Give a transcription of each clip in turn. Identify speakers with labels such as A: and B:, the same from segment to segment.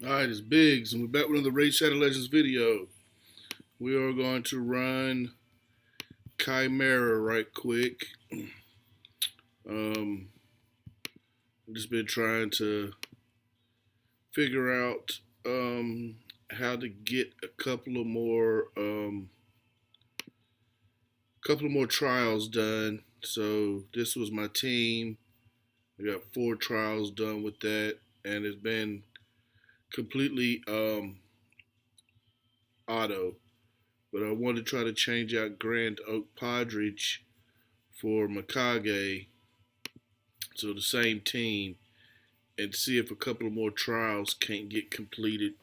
A: Alright, it's Biggs, and we're back with another Raid Shadow Legends video. We are going to run Chimera right quick. I've just been trying to figure out how to get a couple of more trials done. So this was my team. I got 4 trials done with that, and it's been completely auto. But I want to try to change out Grand Oak Podridge for Mikage, so the same team, and see if a couple of more trials can't get completed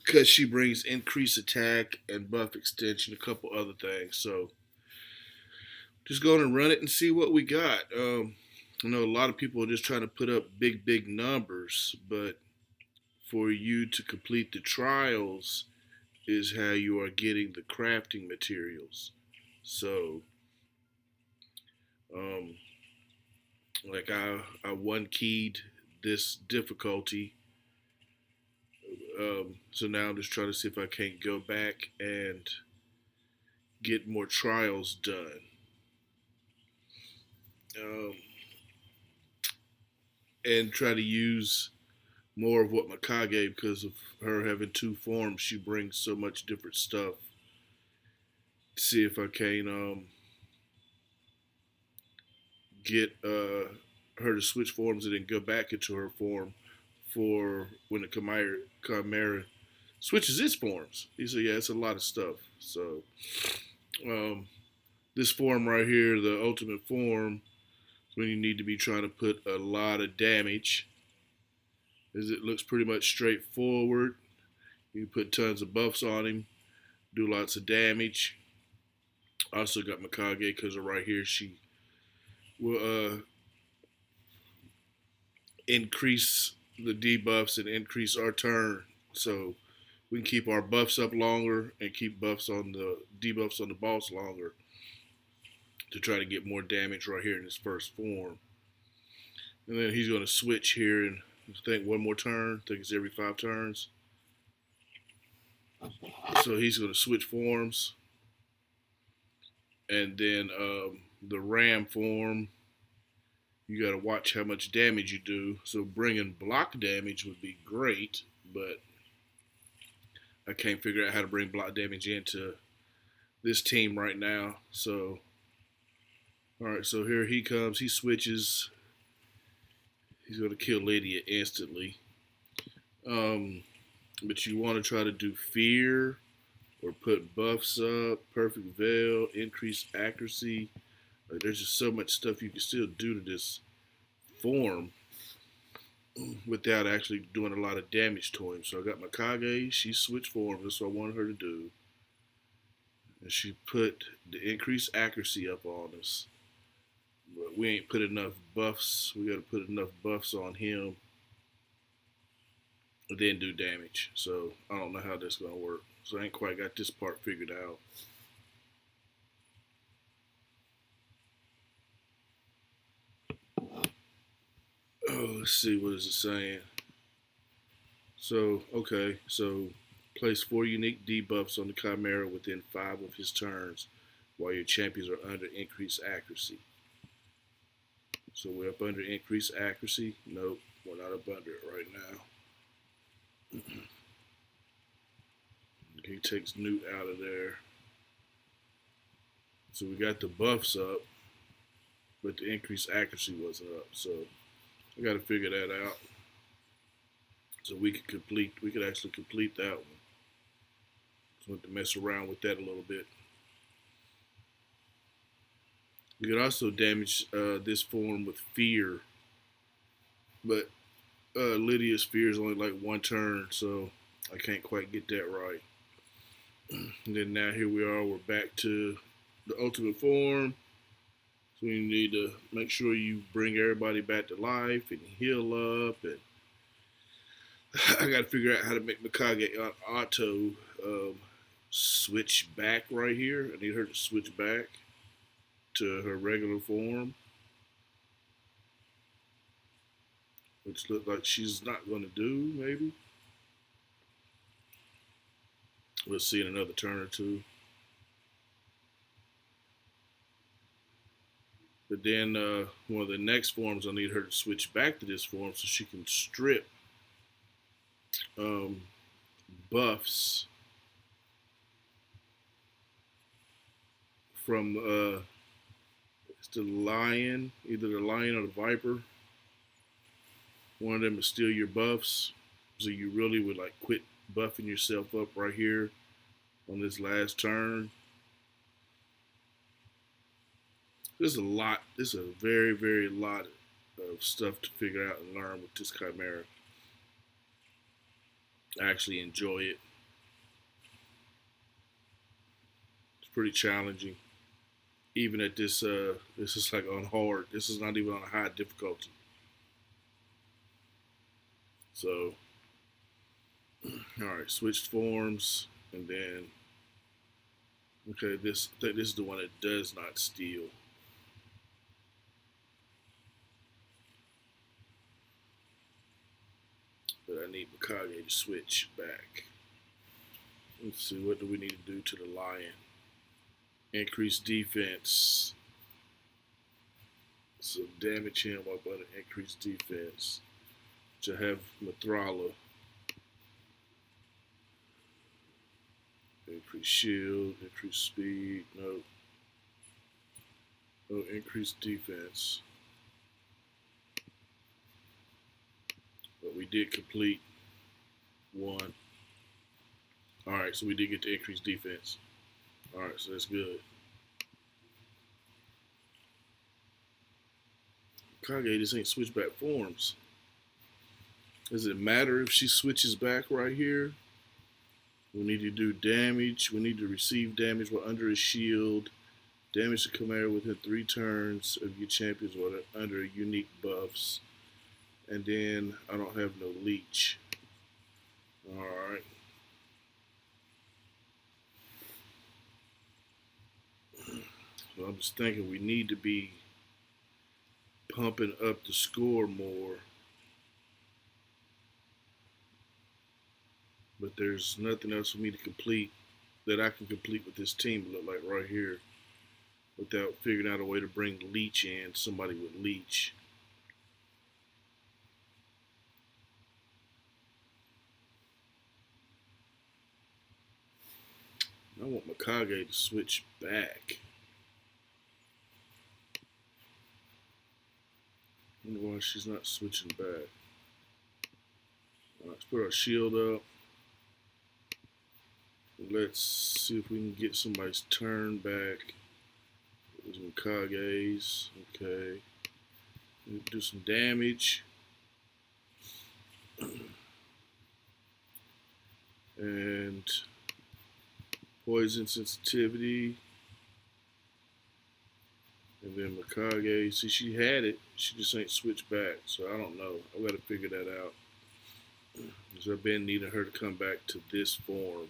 A: because she brings increased attack and buff extension, a couple other things. So just going to run it and see what we got. I know a lot of people are just trying to put up big numbers, but for you to complete the trials is how you are getting the crafting materials. So, um, like I one keyed this difficulty. So now I'm just trying to see if I can't go back and get more trials done. Um, and try to use more of what Mikage, because of her having 2 forms, she brings so much different stuff. See if I can get her to switch forms and then go back into her form for when the Chimera switches its forms. He said, yeah, it's a lot of stuff. So um, this form right here, the ultimate form, when you need to be trying to put a lot of damage, as it looks pretty much straightforward. You put tons of buffs on him, do lots of damage. Also got Mikage because of right here. She will increase the debuffs and increase our turn, so we can keep our buffs up longer and keep buffs on the debuffs on the boss longer to try to get more damage right here in his first form. And then he's going to switch here and I think one more turn. I think it's every 5 turns. So he's going to switch forms, and then the ram form, you got to watch how much damage you do. So bringing block damage would be great, but I can't figure out how to bring block damage into this team right now. So, all right, so here he comes. He switches. He's going to kill Lydia instantly. But you want to try to do fear or put buffs up, perfect veil, increase accuracy. Like, there's just so much stuff you can still do to this form without actually doing a lot of damage to him. So I got Mikage. She switched forms. That's what I wanted her to do. And she put the increased accuracy up on us. But we ain't put enough buffs. We got to put enough buffs on him and then do damage. So I don't know how that's going to work. So I ain't quite got this part figured out. Oh, let's see, what is it saying? So, okay, so place 4 unique debuffs on the Chimera within 5 of his turns while your champions are under increased accuracy. So we're up under increased accuracy? Nope, we're not up under it right now. He takes Newt out of there. So we got the buffs up, but the increased accuracy wasn't up. So I got to figure that out. So we could actually complete that one. So I want to mess around with that a little bit. You could also damage this form with fear, but Lydia's fear is only like 1 turn, so I can't quite get that right. And then now here we are, we're back to the ultimate form. So you need to make sure you bring everybody back to life and heal up. And I got to figure out how to make Mikage auto switch back right here. I need her to switch back to her regular form, which looks like she's not going to do, maybe. We'll see in another turn or two. But then one of the next forms, I need her to switch back to this form so she can strip um, buffs from it's the lion, either the lion or the viper. One of them is steal your buffs, so you really would like quit buffing yourself up right here on this last turn. There's a lot. There's a very lot of stuff to figure out and learn with this chimera. I actually enjoy it. It's pretty challenging. Even at this, this is like on hard. This is not even on a high difficulty. So, all right, switched forms, and then okay, I think this is the one that does not steal. But I need Mikage to switch back. Let's see, what do we need to do to the lion? Increase defense. So damage him up on an increased defense. To have Mathrala. Increase shield, increase speed, no. No increased defense. But we did complete one. Alright, so we did get to increase defense. Alright, so that's good. Kage just ain't switch back forms. Does it matter if she switches back right here? We need to do damage. We need to receive damage while under a shield. Damage the chimera within 3 turns of your champions while under unique buffs. And then I don't have no leech. Alright. So I'm just thinking we need to be pumping up the score more. But there's nothing else for me to complete that I can complete with this team, look like right here, without figuring out a way to bring leech in, somebody with leech. I want Mikage to switch back. I wonder why she's not switching back. Let's put our shield up. Let's see if we can get somebody's turn back. There's Mikage's. Okay. Do some damage. And poison sensitivity. And then Mikage. See, she had it. She just ain't switched back. So I don't know. I've got to figure that out. Because I've been needing her to come back to this form.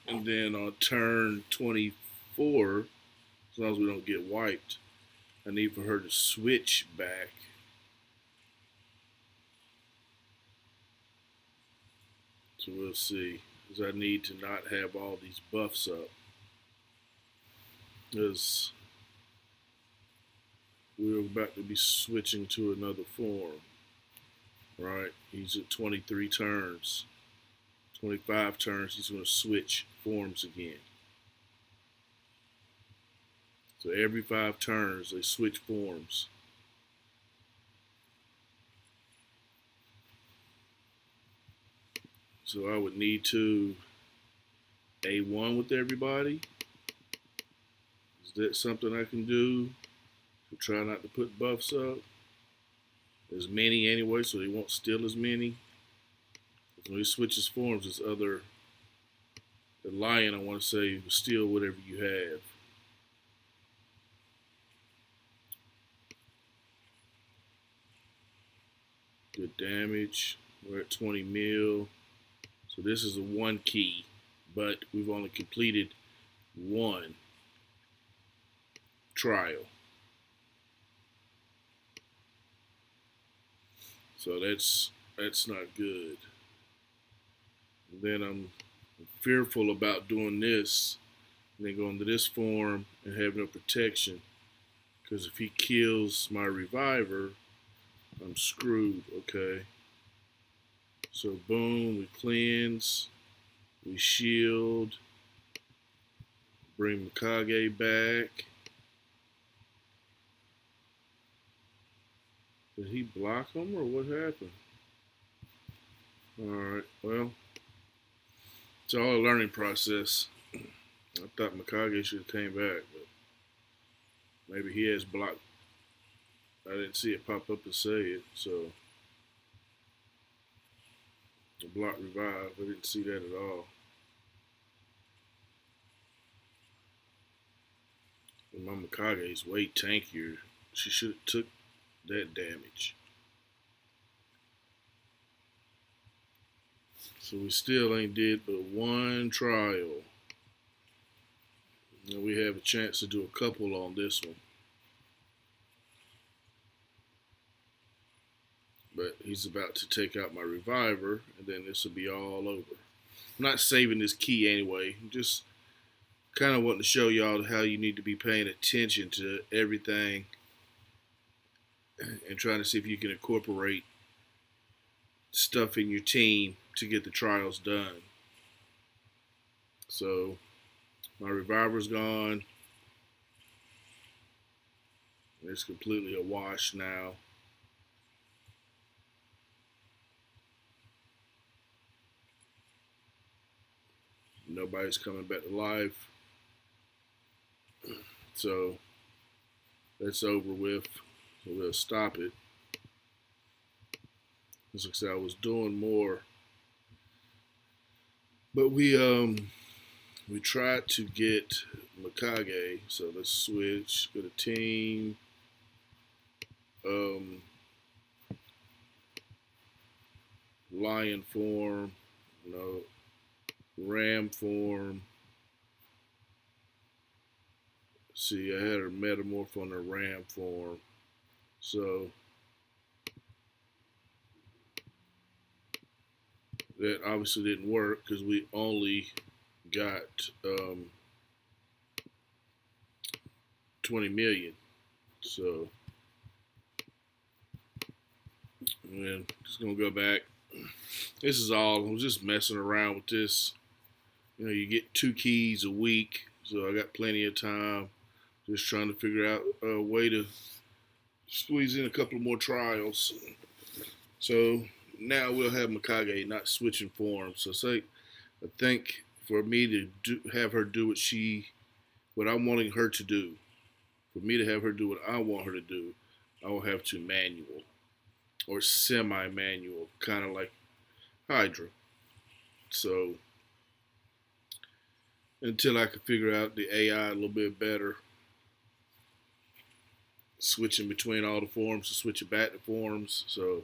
A: And then on turn 24, as long as we don't get wiped, I need for her to switch back. So we'll see. Because I need to not have all these buffs up. Because we're about to be switching to another form. Right? He's at 23 turns. 25 turns, he's going to switch forms again. So every 5 turns, they switch forms. So I would need to A1 with everybody. Is that something I can do to try not to put buffs up? As many anyway, so they won't steal as many. When he switches forms, this other, the lion, I want to say, steal whatever you have. Good damage. We're at 20 mil. So this is a 1 key, but we've only completed 1 trial. So that's not good. Then I'm fearful about doing this and then going to this form and have no protection. Because if he kills my reviver, I'm screwed, okay? So boom, we cleanse, we shield, bring Mikage back. Did he block him or what happened? Alright, well, it's all a learning process. I thought Mikage should have came back, but maybe he has blocked. I didn't see it pop up and say it, so the block revive. I didn't see that at all. And my Mikage is way tankier. She should have took that damage. So we still ain't did but one trial. And we have a chance to do a couple on this one. But he's about to take out my reviver, and then this will be all over. I'm not saving this key anyway. I'm just kind of wanting to show y'all how you need to be paying attention to everything and trying to see if you can incorporate stuff in your team to get the trials done. So my reviver's gone. It's completely a wash now. Nobody's coming back to life. So that's over with. So we'll stop it. As I said, I was doing more. But we tried to get Mikage. So let's switch. Go to team. Lion form. No. Ram form. See, I had her metamorph on her ram form. So that obviously didn't work because we only got 20 million. So I'm just gonna go back. This is all, I was just messing around with this. You know, you get 2 keys a week, so I got plenty of time. Just trying to figure out a way to squeeze in a couple more trials. So now we'll have Mikage not switching forms. So say, I think for me to have her do what I'm wanting her to do, for me to have her do what I want her to do, I will have to manual or semi-manual, kind of like Hydra. So until I can figure out the AI a little bit better, switching between all the forms to switch it back to forms. So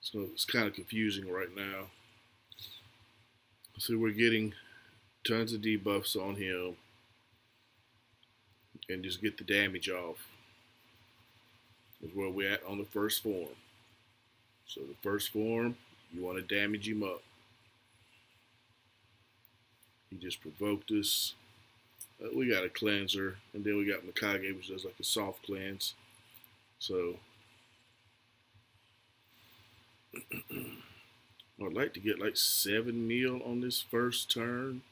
A: it's kind of confusing right now. So we're getting tons of debuffs on him and just get the damage off is where we're at on the first form. So the first form, you want to damage him up. He just provoked us. We got a cleanser, and then we got Mikage, which does like a soft cleanse. So I'd like to get like 7 mil on this first turn.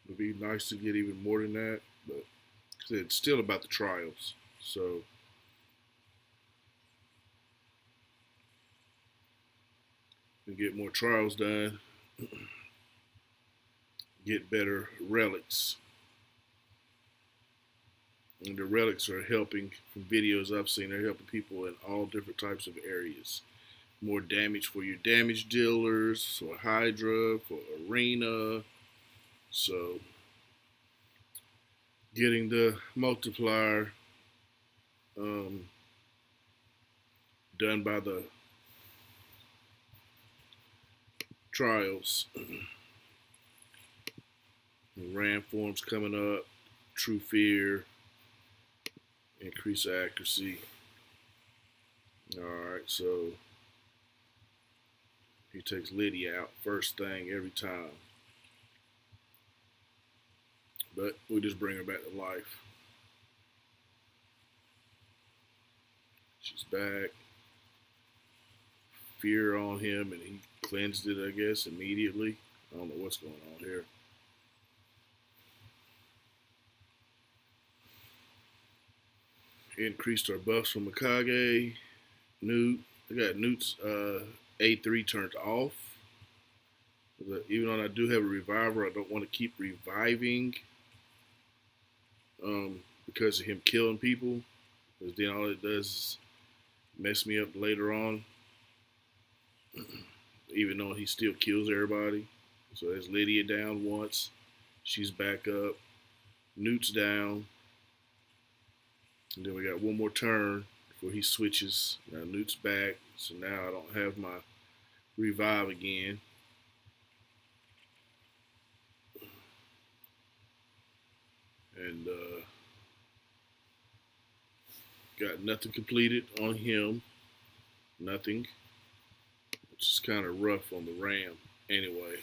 A: It'd be nice to get even more than that, but it's still about the trials. So we get more trials done, get better relics. And the relics are helping, from videos I've seen, they're helping people in all different types of areas. More damage for your damage dealers, for Hydra, for Arena. So getting the multiplier done by the trials. Ram forms coming up, True Fear, increase accuracy. Alright, so he takes Liddy out first thing every time. But we just bring her back to life. She's back. Fear on him, and he cleansed it, I guess, immediately. I don't know what's going on here. Increased our buffs from Mikage. Newt. I got Newt's A3 turned off. Even though I do have a reviver, I don't want to keep reviving because of him killing people. Because then all it does is mess me up later on. Even though he still kills everybody. So there's Lydia down once. She's back up. Newt's down. And then we got one more turn before he switches. Now Newt's back. So now I don't have my revive again. And got nothing completed on him. Nothing. Which is kind of rough on the Ram anyway.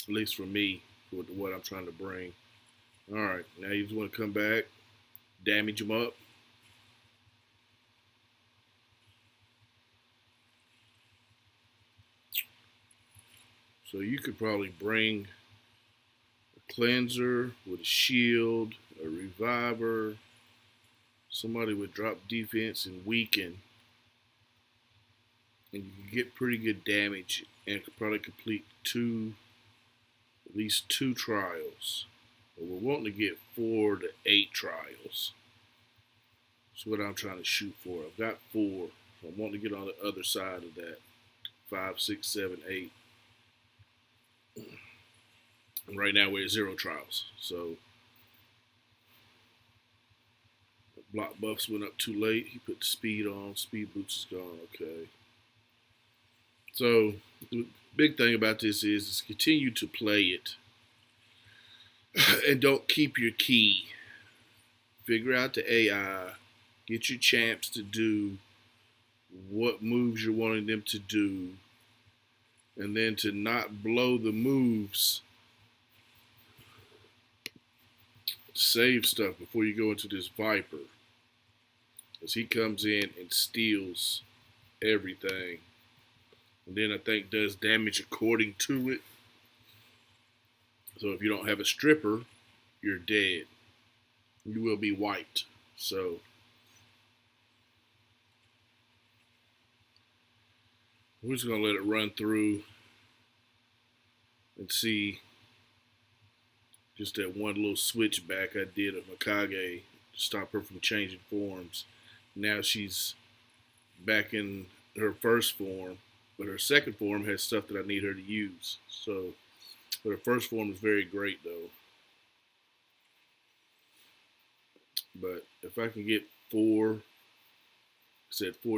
A: At least for me, with what I'm trying to bring. Alright, now you just want to come back, damage him up. So you could probably bring a cleanser with a shield, a reviver, somebody would drop defense and weaken. And you can get pretty good damage and could probably complete at least two trials. But we're wanting to get 4 to 8 trials. That's what I'm trying to shoot for. I've got 4. So I'm wanting to get on the other side of that. 5, 6, 7, 8. And right now we're at 0 trials. So block buffs went up too late. He put the speed on. Speed boots is gone. Okay. So the big thing about this is continue to play it. And don't keep your key. Figure out the AI. Get your champs to do what moves you're wanting them to do. And then to not blow the moves. Save stuff before you go into this Viper. Because he comes in and steals everything. And then I think does damage according to it. So if you don't have a stripper, you're dead. You will be wiped. So we're just going to let it run through and see just that one little switch back I did of Mikage to stop her from changing forms. Now she's back in her first form, but her second form has stuff that I need her to use. So, but her first form is very great though. But if I can get 4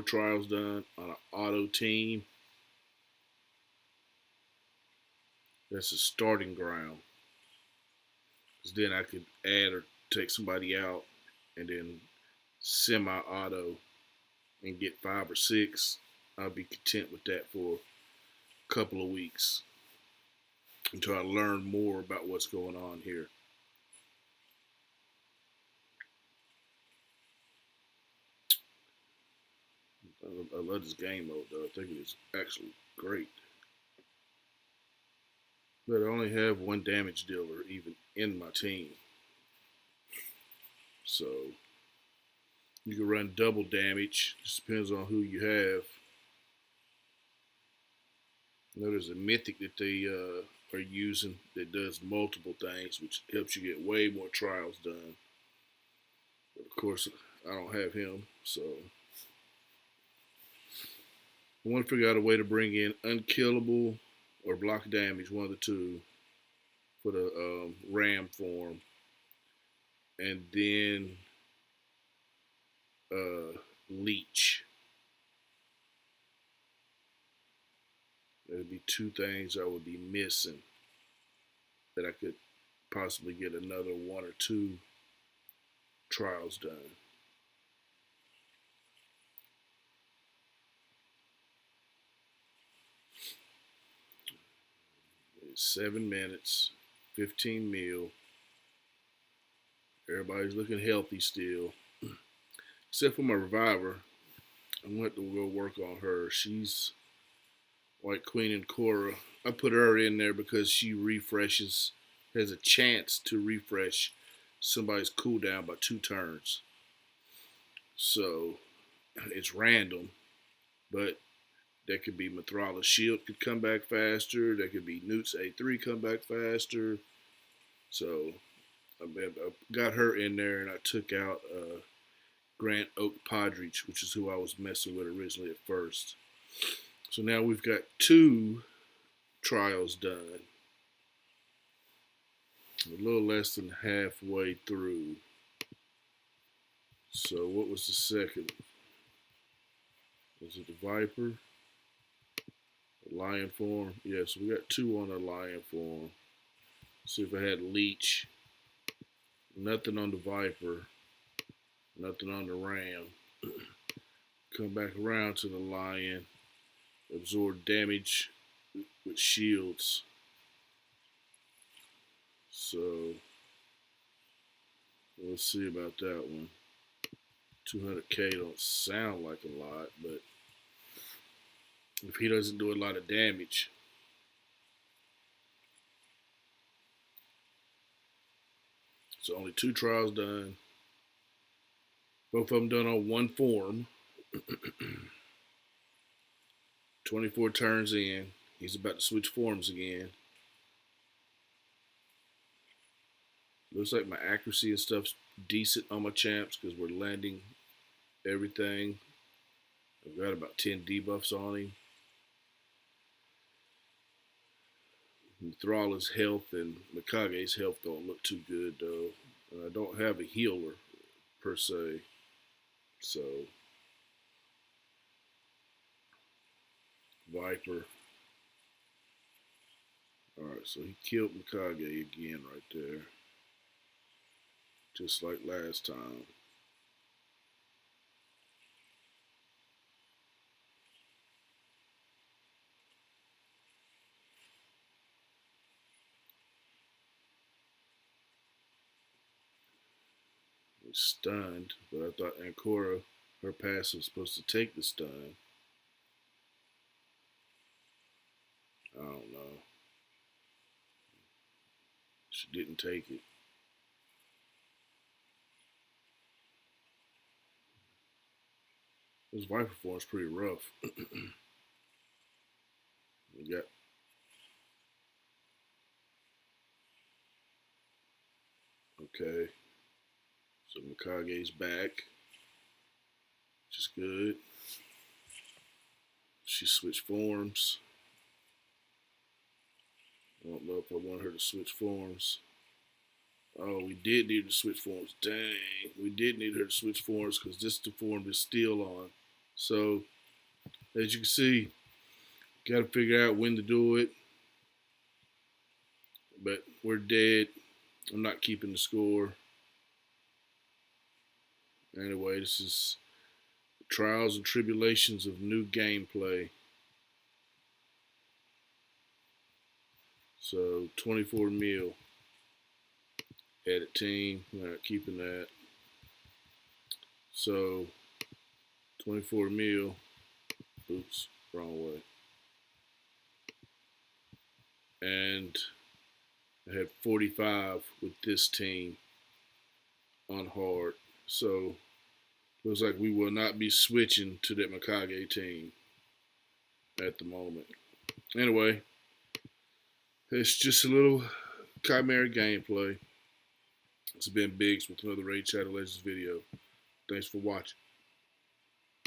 A: trials done on an auto team, that's a starting ground. Because then I could add or take somebody out and then semi-auto and get 5 or 6. I'll be content with that for a couple of weeks until I learn more about what's going on here. I love this game mode though. I think it is actually great. But I only have 1 damage dealer even in my team. So you can run double damage. Just depends on who you have. Now there's a mythic that they are using that does multiple things, which helps you get way more trials done. But of course, I don't have him, so I want to figure out a way to bring in unkillable or block damage, one of the two, for the Ram form, and then leech. There'd be 2 things I would be missing that I could possibly get another 1 or 2 trials done. It's 7 minutes, 15 mil. Everybody's looking healthy still, except for my reviver. I'm going to have to go work on her. She's like Queen and Cora. I put her in there because she refreshes, has a chance to refresh somebody's cooldown by 2 turns. So it's random, but that could be Mithrala's shield could come back faster. That could be Newt's A3 come back faster. So I got her in there, and I took out Grant Oak Podridge, which is who I was messing with originally at first. So now we've got 2 trials done. A little less than halfway through. So what was the second? Was it the Viper? The Lion form? Yeah, so we got 2 on the Lion form. See if I had Leech. Nothing on the Viper. Nothing on the Ram. Come back around to the Lion. Absorb damage with shields. So we'll see about that one. 200k don't sound like a lot, but if he doesn't do a lot of damage. So only 2 trials done. Both of them done on 1 form. 24 turns in. He's about to switch forms again. Looks like my accuracy and stuff's decent on my champs because we're landing everything. I've got about 10 debuffs on him. Thrall's health and Mikage's health don't look too good though. And I don't have a healer per se. So Viper. Alright, so he killed Mikage again right there. Just like last time. He's stunned, but I thought Ancora, her passive, was supposed to take the stun. I don't know. She didn't take it. This Viper form's pretty rough. We got okay. So Mikage's back, which is good. She switched forms. I don't know if I want her to switch forms. Oh, we did need her to switch forms. Dang, we did need her to switch forms because this is the form is still on. So, as you can see, got to figure out when to do it. But we're dead. I'm not keeping the score. Anyway, this is trials and tribulations of new gameplay. So 24 mil. Edit team. We're not keeping that. So 24 mil. Oops, wrong way. And I had 45 with this team on hard. So looks like we will not be switching to that Mikage team at the moment. Anyway, it's just a little chimera gameplay. It's been Biggs with another Raid Shadow Legends video. Thanks for watching.